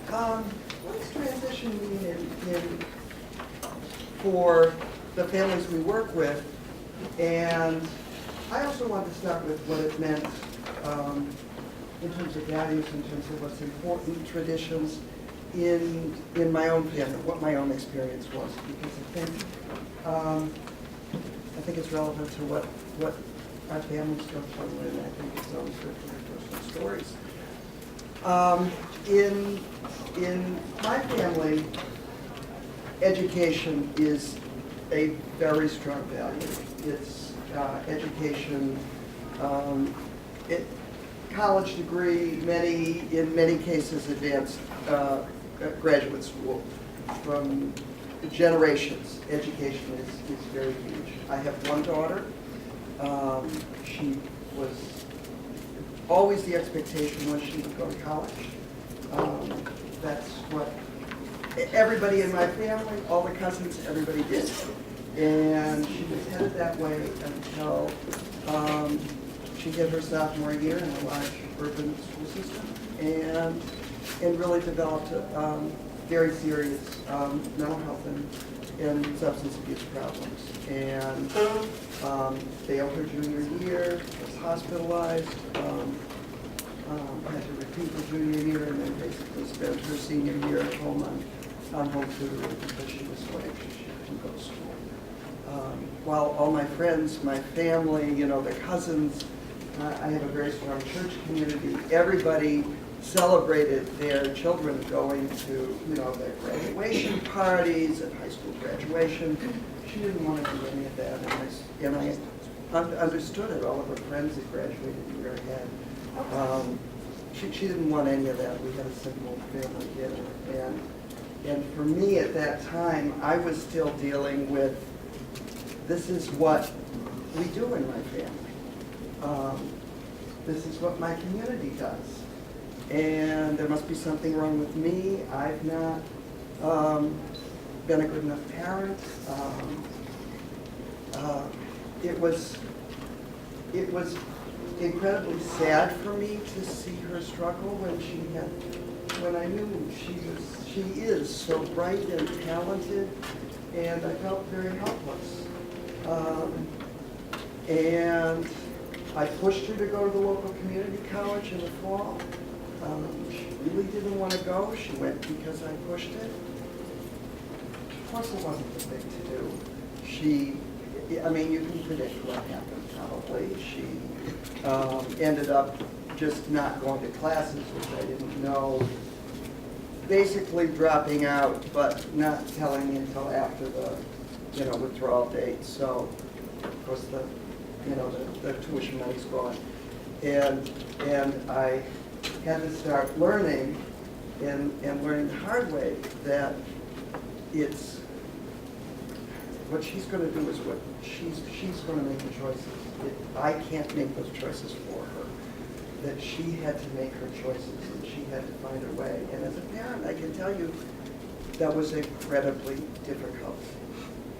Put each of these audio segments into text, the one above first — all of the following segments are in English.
What does transition mean for the families we work with? And I also want to start with what it meant in terms of values, in terms of what's important, traditions in my own family, what my own experience was, because I think it's relevant to what our families go through, and I think it's always good for their personal stories. In my family, education is a very strong value. It's education, college degree, in many cases advanced graduate school. From generations, education is very huge. I have one daughter. She was always the expectation was she would go to college. That's what everybody in my family, all the cousins, everybody did. And she was headed that way until she hit her sophomore year in a large urban school system and really developed very serious mental health and substance abuse problems. And failed her junior year, was hospitalized, had to repeat her junior year, and then basically spent her senior year at home on home tutoring because she was so anxious she couldn't go to school. While all my friends, my family, the cousins, I have a very strong church community. Everybody celebrated their children going to, their graduation parties and high school graduation. She didn't want to do any of that, and I understood it. All of her friends had graduated a year ahead. She didn't want any of that. We had a simple family dinner, and for me at that time, I was still dealing with, this is what we do in my family. This is what my community does. And there must be something wrong with me. I've not been a good enough parent. It was incredibly sad for me to see her struggle when I knew she is so bright and talented, and I felt very helpless. And I pushed her to go to the local community college in the fall. She really didn't want to go. She went because I pushed it. Of course, it wasn't the big to do. You can predict what happened probably. She ended up just not going to classes, which I didn't know. Basically dropping out, but not telling me until after the withdrawal date. So, of course, the tuition money's gone. And I had to start learning and learning the hard way that it's what she's going to do is what she's going to make the choices. I can't make those choices for her. That she had to make her choices and she had to find her way. And as a parent, I can tell you that was incredibly difficult.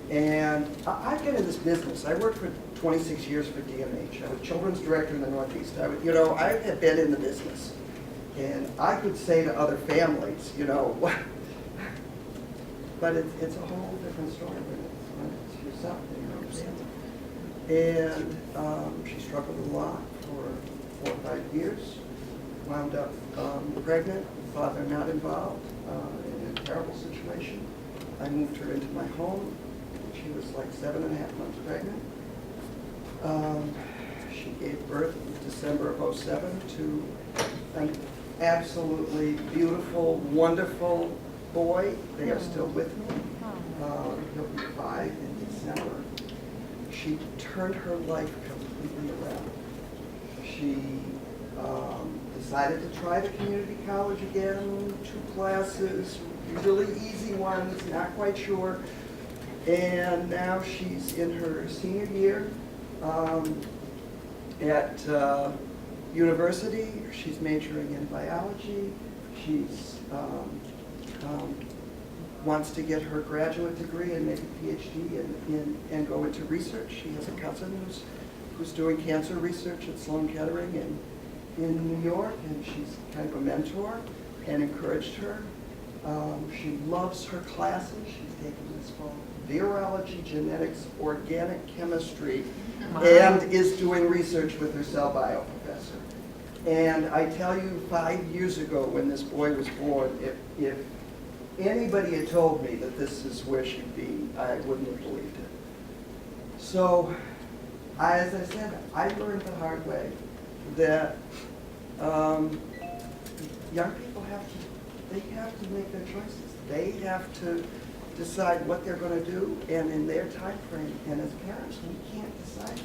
And I've been in this business. I worked for 26 years for DMH. I was children's director in the Northeast. I have been in the business. And I could say to other families, but it's a whole different story when it's yourself and your own family. And she struggled a lot for 4 or 5 years. Wound up pregnant, father not involved, in a terrible situation. I moved her into my home. She was like 7.5 months pregnant. She gave birth in December of '07 to an absolutely beautiful, wonderful boy. They are still with me. He'll be 5 in December. She turned her life completely around. She decided to try the community college again, 2 classes, really easy ones, not quite sure. And now she's in her senior year at university. She's majoring in biology. She's wants to get her graduate degree and make a PhD and go into research. She has a cousin who's doing cancer research at Sloan Kettering in New York, and she's kind of a mentor and encouraged her. She loves her classes. She's taking this fall virology, genetics, organic chemistry, Wow. and is doing research with her cell bio professor. And I tell you, 5 years ago when this boy was born, if anybody had told me that this is where she'd be, I wouldn't have believed it. So, as I said, I learned the hard way that young people have to make their choices. They have to decide what they're going to do and in their time frame. And as parents, we can't decide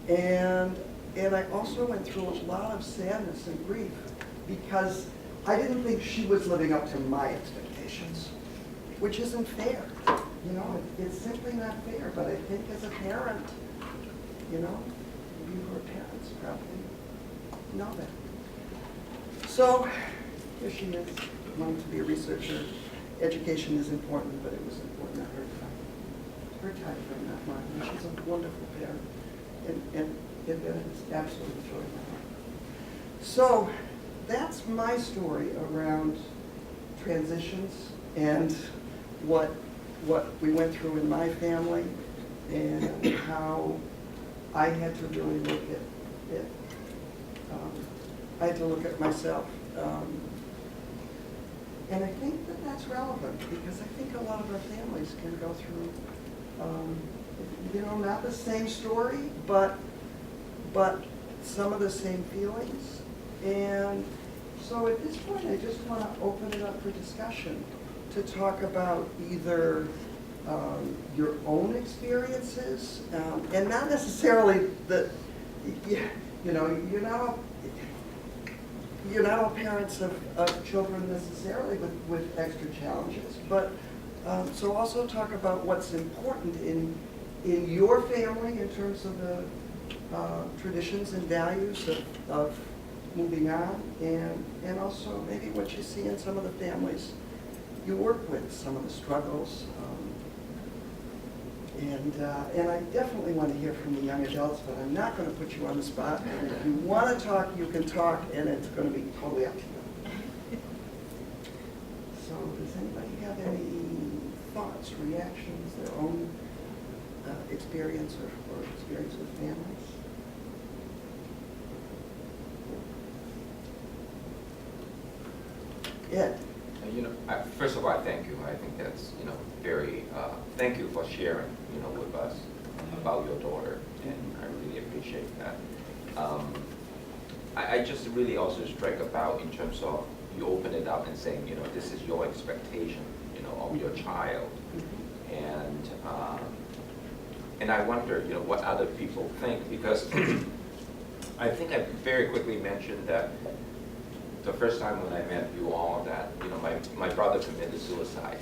that. And I also went through a lot of sadness and grief because I didn't think she was living up to my expectations, which isn't fair. You know, it's simply not fair. But I think as a parent, you know, you who are parents probably know that. So here she is, wanting to be a researcher. Education is important, but it was important at her time. Her time frame, not mine. And she's a wonderful parent. And it's absolutely joy in my heart. So that's my story around transitions and what we went through in my family and how I had to really look at it. I had to look at myself. And I think that that's relevant because I think a lot of our families can go through, you know, not the same story, but some of the same feelings. And so at this point, I just want to open it up for discussion to talk about either your own experiences, and not necessarily that, you know, you're not all parents of children necessarily with extra challenges, but so also talk about what's important in your family in terms of the traditions and values of moving on, and also maybe what you see in some of the families you work with, some of the struggles. And I definitely want to hear from the young adults, but I'm not going to put you on the spot. And if you want to talk, you can talk, and it's going to be totally up to you. So does anybody have any thoughts, reactions, their own experience or experience with families? Ed? You know, first of all, I thank you. I think that's, you know, very, thank you for sharing, you know, with us about your daughter, and I really appreciate that. I just really also strike about in terms of you open it up and saying, you know, this is your expectation, you know, of your child. And I wonder, you know, what other people think, because I think I very quickly mentioned that the first time when I met you all that, you know, my brother committed suicide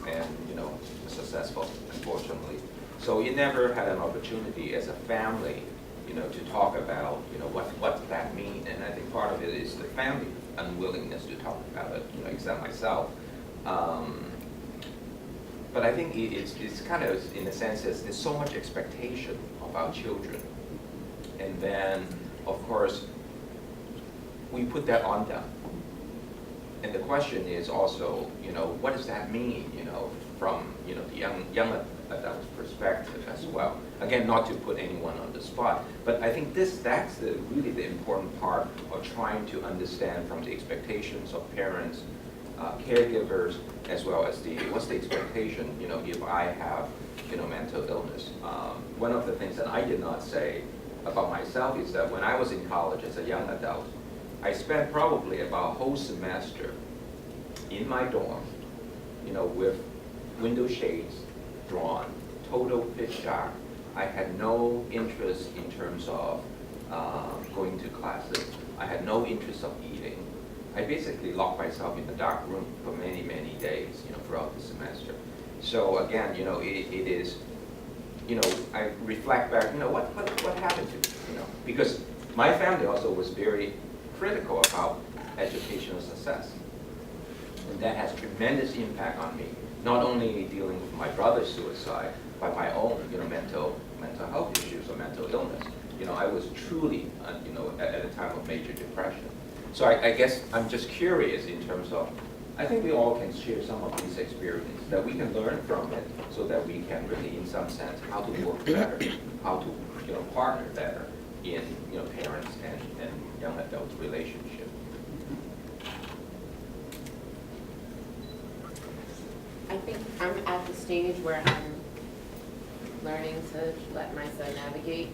and, you know, was successful, unfortunately. So you never had an opportunity as a family, you know, to talk about, you know, what does that mean? And I think part of it is the family unwillingness to talk about it, you know, except myself. But I think it's kind of, in a sense, there's so much expectation of our children. And then, of course, we put that on them. And the question is also, you know, what does that mean, you know, from, you know, the young adult's perspective as well. Again, not to put anyone on the spot, but I think that's really the important part of trying to understand from the expectations of parents, caregivers, as well as what's the expectation, you know, if I have, you know, mental illness. One of the things that I did not say about myself is that when I was in college as a young adult, I spent probably about a whole semester in my dorm, you know, with window shades drawn, total pitch dark. I had no interest in terms of going to classes. I had no interest of eating. I basically locked myself in the dark room for many, many days, you know, throughout the semester. So again, you know, it is, you know, I reflect back, you know, what happened to me, you know, because my family also was very critical about educational success. And that has tremendous impact on me, not only dealing with my brother's suicide, but my own, you know, mental health issues or mental illness. You know, I was truly, you know, at a time of major depression. So I guess I'm just curious in terms of I think we all can share some of these experiences, that we can learn from it, so that we can really, in some sense, how to work better, how to, partner better in, parents and young adult relationship. I think I'm at the stage where I'm learning to let my son navigate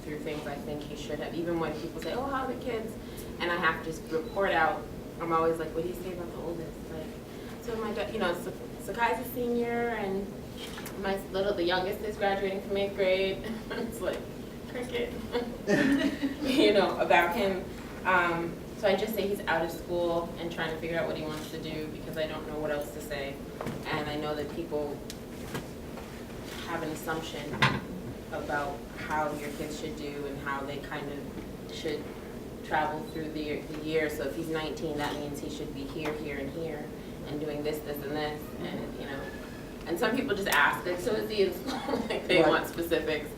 through things I think he should have. Even when people say, "Oh, how are the kids?" and I have to just report out, I'm always like, "What do you say about the oldest?" Like, so Sakai's a senior, and the youngest is graduating from 8th grade. It's like cricket, about him. So I just say he's out of school and trying to figure out what he wants to do, because I don't know what else to say. And I know that people have an assumption about how your kids should do and how they kind of should travel through the year. So if he's 19, that means he should be here, here, and here, and doing this, this, and this. And, and some people just ask, like, so is he in school? Like, they want specifics.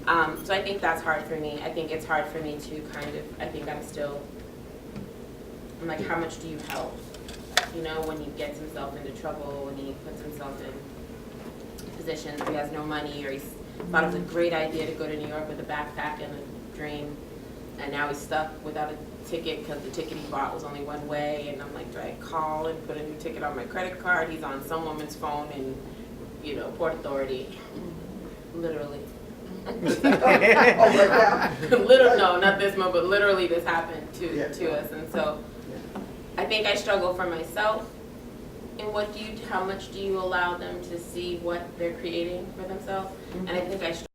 So I think that's hard for me. I think it's hard for me to I think I'm like, how much do you help? When he gets himself into trouble, when he puts himself in positions where he has no money, or he's thought it was a great idea to go to New York with a backpack and a dream, and now he's stuck without a ticket because the ticket he bought was only one way. And I'm like, do I call and put a new ticket on my credit card? He's on some woman's phone in, Port Authority, literally. Oh, like that? Literally, no, not this one, but literally this happened to us. And so I think I struggle for myself. And how much do you allow them to see what they're creating for themselves? And I think I struggle